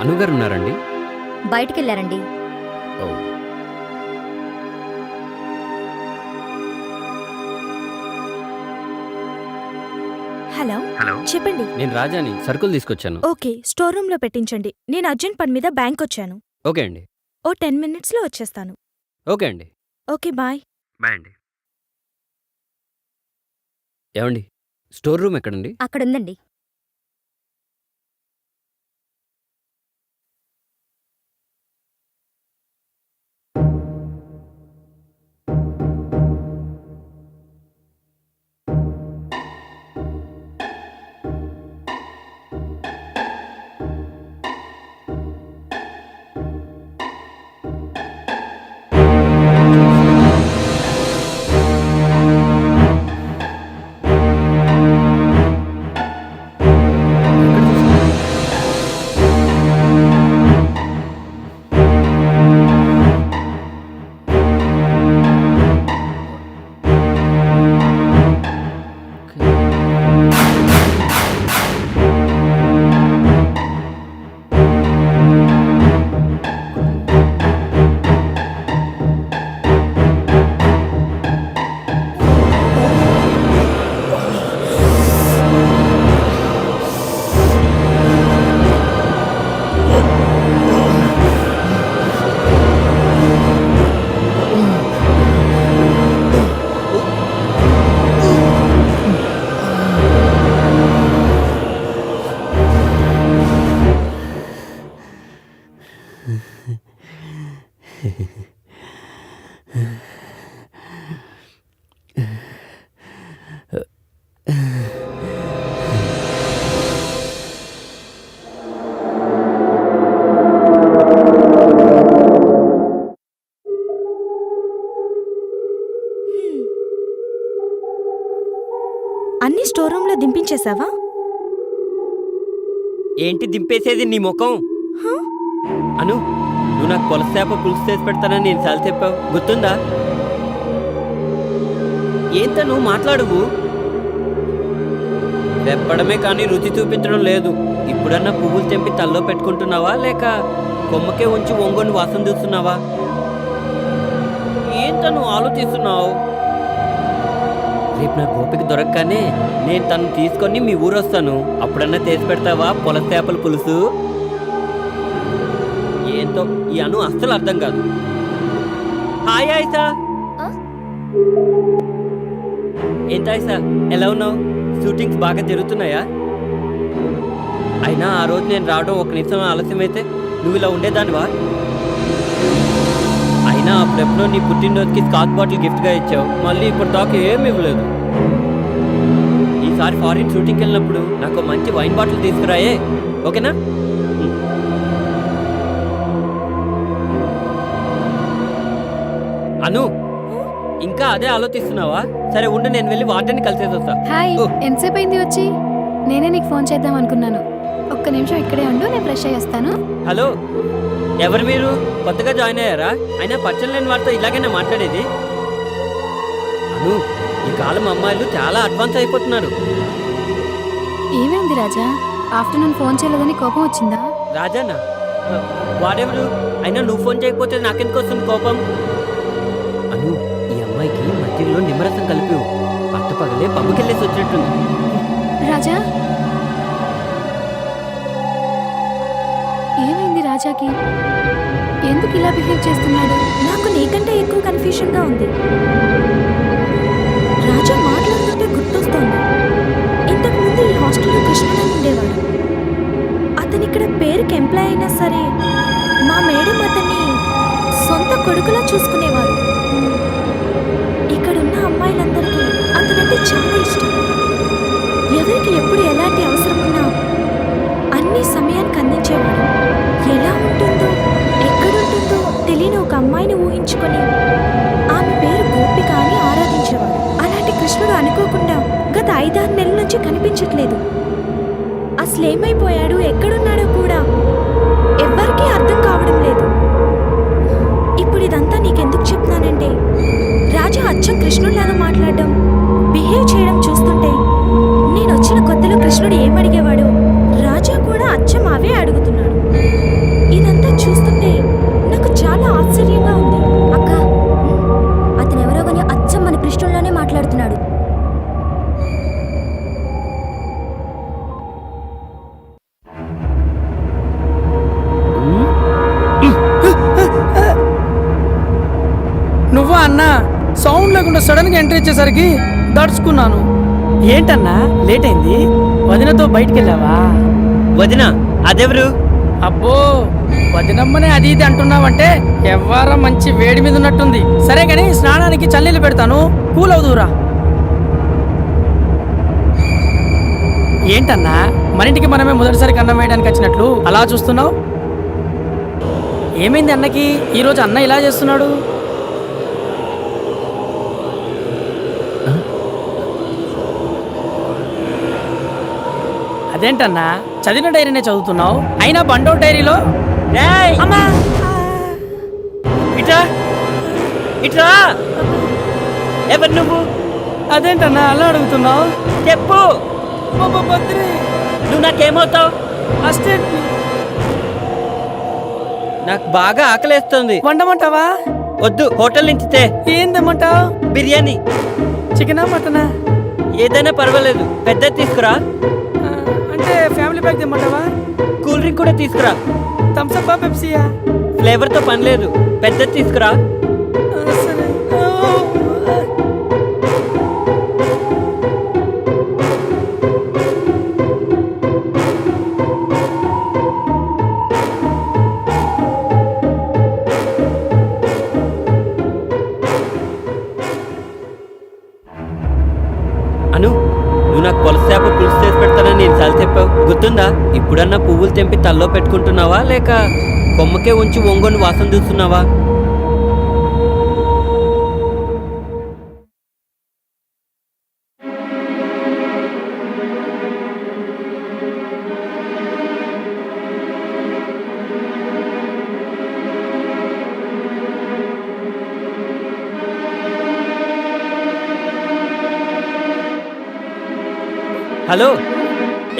అనుగారు ఉన్నారండి? బయటికెళ్ళారండి. Hello hello, చెప్పండి. నేను రాజాని, సరుకులు తీసుకొచ్చాను. ఓకే, స్టోర్ రూమ్ లో పెట్టించండి. నేను అర్జెంట్ పని మీద బ్యాంక్ వచ్చాను. ఓకే అండి. ఓ 10 minutes లో వచ్చేస్తాను. ఓకే అండి. Okay, bye. బాయ్ అండి. ఏమండి, స్టోర్ రూమ్ ఎక్కడండి? అక్కడుందండి. అన్ని స్టోర్ రూమ్ లో దింపించేశావా? ఏంటి దింపేసేది నీ ముఖం? అను, నువ్వు నాకు కొలసేప పులుసు చేసి పెడతానని నేను చాలా చెప్పావు, గుర్తుందా? ఏంత నువ్వు మాట్లాడువు? చెప్పడమే కానీ రుచి చూపించడం లేదు. ఇప్పుడన్నా పువ్వులు తెంపి తల్లో పెట్టుకుంటున్నావా, లేక కొమ్మకే ఉంచి ఒంగొని వాసన చూస్తున్నావా? ఏంత నువ్వు ఆలోచిస్తున్నావు? రేపు నా గోపిక దొరకగానే నేను తను తీసుకొని మీ ఊరు వస్తాను. అప్పుడన్నా చేసి పెడతావా పొలసేపల పులుసు? ఏంతో ఈ అను అస్సలు అర్థం కాదు. హాయ్ ఆయిషా. ఏంటి ఆయిషా, ఎలా ఉన్నావు? షూటింగ్స్ బాగా జరుగుతున్నాయా? అయినా ఆ రోజు నేను రావడం ఒక నిమిషం ఆలస్యమైతే నువ్వు ఇలా ఉండేదానివా? అయినా అప్పుడెప్పుడో నీ పుట్టినరోజుకి స్కాచ్ బాటిల్ గిఫ్ట్గా ఇచ్చావు, మళ్ళీ ఇప్పుడు దాకా ఏమి ఇవ్వలేదు. ఈసారి ఫారిన్ షూటింగ్కి వెళ్ళినప్పుడు నాకు మంచి వైన్ బాటిల్ తీసుకురాయే, ఓకేనా? అను, ఇంకా అదే ఆలోచిస్తున్నావా? సరే ఉండు, నేను వెళ్ళి వార్డెన్ని కలిసేసి వస్తా. హాయ్, ఎంతసేపు అయింది వచ్చి? నేనే నీకు ఫోన్ చేద్దాం అనుకున్నాను. ఒక్క నిమిషం ఇక్కడే ఉండు, నేను ఫ్రెష్ అయ్యి వస్తాను. హలో, ఎవరు మీరు? కొత్తగా జాయిన్ అయ్యారా? అయినా పరిచయం లేని వారితో ఇలాగైనా మాట్లాడేది? అను, ఈ కాలం అమ్మాయిలు చాలా అడ్వాన్స్ అయిపోతున్నారు. ఏమైంది రాజా? ఆఫ్టర్నూన్ ఫోన్ చేయలేదని కోపం వచ్చిందా? రాజానా? వాడెవరు? అయినా నువ్వు ఫోన్ చేయకపోతే నాకెందుకు వస్తుంది కోపం? అను, ఈ అమ్మాయికి మధ్యలో నిమ్మరసం కలిపి పట్ట పగలే పబ్బుకెళ్ళేసి వచ్చినట్టుంది. రాజా, ఏమైంది రాజాకి? ఎందుకు ఇలా బిహేవ్ చేస్తున్నాడు? నాకు నీకంటే ఎక్కువ కన్ఫ్యూషన్ గా ఉంది. రాజా మాట్లాడుతుంటే గుర్తొస్తోంది, ఇంతకు ముందు ఈ హాస్టల్లో కృష్ణుడు ఉండేవాడు. అతను ఇక్కడ పేరుకి ఎంప్లాయ్ అయినా సరే మా మేడం అతన్ని సొంత కొడుకులా చూసుకునేవారు. ఇక్కడున్న అమ్మాయిలందరికీ అతనంటే చాలా ఇష్టం. ఎవరికి ఎప్పుడు ఎలాంటి అవసరం ఉన్నా అసలేమైపోయాడు, ఎక్కడున్నాడో కూడా ఎవ్వరికీ అర్థం కావడం లేదు. ఇప్పుడు ఇదంతా నీకెందుకు చెప్తున్నానంటే, రాజా అచ్చం కృష్ణుడిలాగా మాట్లాడడం, బిహేవ్ చేయడం చూస్తుంటే, నేను వచ్చిన కొత్తలో కృష్ణుడు ఏమడిగేవాడు, రాజా కూడా అచ్చం అవే అడుగుతున్నాడు. ఇదంతా చూస్తుంటే నాకు చాలా ఆశ్చర్యంగా ఉంది. అక్క అతను ఎవరో కానీ అచ్చం మన కృష్ణుల్లోనే మాట్లాడుతున్నాడు. నువ్వు అన్నా సౌండ్ లేకుండా సడన్ గా ఎంట్రీ ఇచ్చేసరికి దడుచుకున్నాను. ఏంటన్నా లేట్ అయింది? వదినతో బయటికి వెళ్ళావా? వదిన అదెవరు? అబ్బో, వదినమ్మనే అది ఇది అంటున్నావంటే ఎవ్వరా మంచి వేడి మీద ఉన్నట్టుంది. సరే గాని స్నానానికి చన్నీళ్ళు పెడతాను, కూల్ అవుదురా. ఏంటన్నా మన ఇంటికి మనమే మొదటిసారి కన్నం వేయడానికి వచ్చినట్లు అలా చూస్తున్నావు? ఏమైంది అన్నకి ఈరోజు? అన్న ఇలా చేస్తున్నాడు. అదేంటన్నా చదివిన డైరీనే చదువుతున్నావు, అయినా బండో డైరీలో రేయ్! అమ్మా ఇట్రా ఇట్రా. ఎవరు నువ్వు? అదేంటన్నా అలా అడుగుతున్నావు? చెప్పు. బద్రి నువ్వు నాకేమవుతావు? అస్టేట్ నాకు బాగా ఆకలేస్తుంది. వండమంటావా? వద్దు, హోటల్ నుంచి తే. ఏం తెమ్మంటావు? బిర్యానీ. చికెనా మటనా? ఏదైనా పర్వాలేదు, పెద్దది తీసుకురా. అంటే ఫ్యామిలీ ప్యాక్ తెమ్మంటావా? కూల్ డ్రింక్ కూడా తీసుకురా. థమ్స్అప్ పెప్సీయా? ఫ్లేవర్తో పని లేదు, పెద్దది తీసుకురా. సరే. అను, నువ్వు నాకు పులస చేప పులుసు చేసి పెడతానని ఎన్నిసార్లు చెప్పావు, గుర్తుందా? ఇప్పుడన్నా పువ్వులు తెంపి తల్లో పెట్టుకుంటున్నావా, లేక కొమ్మకే ఉంచి ఒంగొని వాసన చూస్తున్నావా? హలో,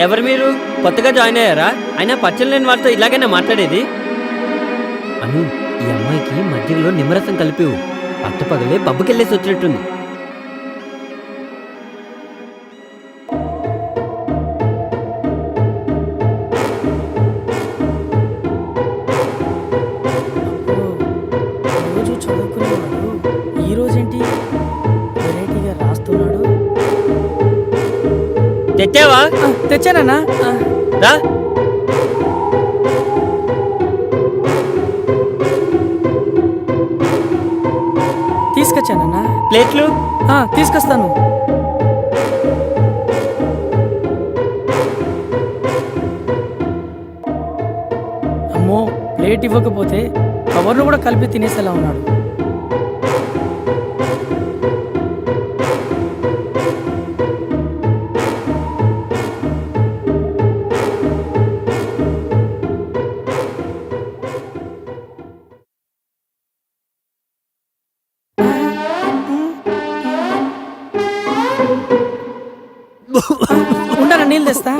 ఎవరు మీరు? కొత్తగా జాయిన్ అయ్యారా? అయినా పరిచయం లేని వారితో ఇలాగైనా మాట్లాడేది? అను, ఈ అమ్మాయికి మధ్యలో నిమ్మరసం కలిపివు. పట్టపగలే పబ్బుకెళ్ళేసి వచ్చినట్టుంది. రోజు చదువుకునేవాడు ఈ రోజేంటి వెరైటీగా రాస్తున్నాడు? తెచ్చావా? తెచ్చానన్నా. రా. తీసుకొచ్చానన్నా. ప్లేట్లు. తీసుకొస్తాను. అమ్మో, ప్లేట్ ఇవ్వకపోతే కవర్లు కూడా కలిపి తినేసేలా ఉన్నాడు. ఉండరా, నీళ్ళు తెస్తా.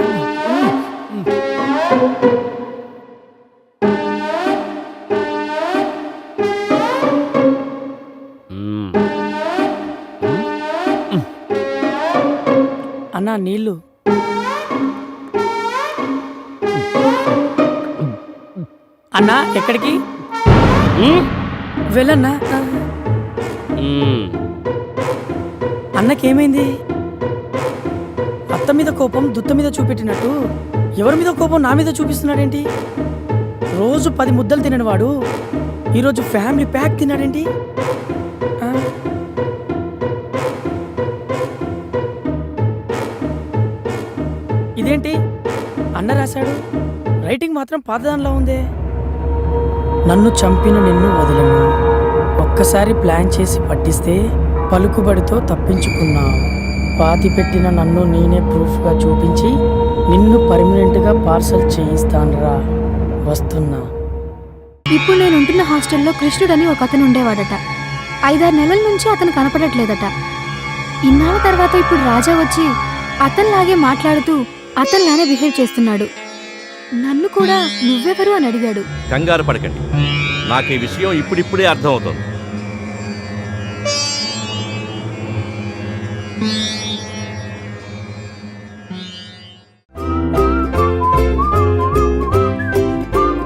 అన్నా నీళ్ళు. అన్నా ఎక్కడికి వెళ్ళన్నా? అన్నకేమైంది? అత్త మీద కోపం దుత్త మీద చూపెట్టినట్టు ఎవరి మీద కోపం నా మీద చూపిస్తున్నాడేంటి? రోజు 10 ముద్దలు తిననివాడు ఈరోజు ఫ్యామిలీ ప్యాక్ తిన్నాడేంటి? ఇదేంటి అన్న రాశాడు, రైటింగ్ మాత్రం పాతదానిలా ఉందే. నన్ను చంపిన నిన్ను వదలను, ఒక్కసారి ప్లాన్ చేసి పట్టిస్తే పలుకుబడితో తప్పించుకున్నావు. పాతి పెట్టిన నన్ను నేనే ప్రూఫ్గా చూపించి నిన్ను పర్మనెంట్గా పార్సల్ చేయిస్తానురా. వస్తున్నా. ఇప్పుడు నేను ఉంటున్న హాస్టల్లో కృష్ణుడని ఒక అతను ఉండేవాడట. 5-6 నెలల నుంచి అతను కనపడట్లేదట. ఇన్నాళ్ళ తర్వాత ఇప్పుడు రాజా వచ్చి అతనిలాగే మాట్లాడుతూ అతనిలానే బిహేవ్ చేస్తున్నాడు. నన్ను కూడా నువ్వెవరు అని అడిగాడు. కంగారు పడకండి, నాకు ఈ విషయం ఇప్పుడిప్పుడే అర్థమవుతోంది.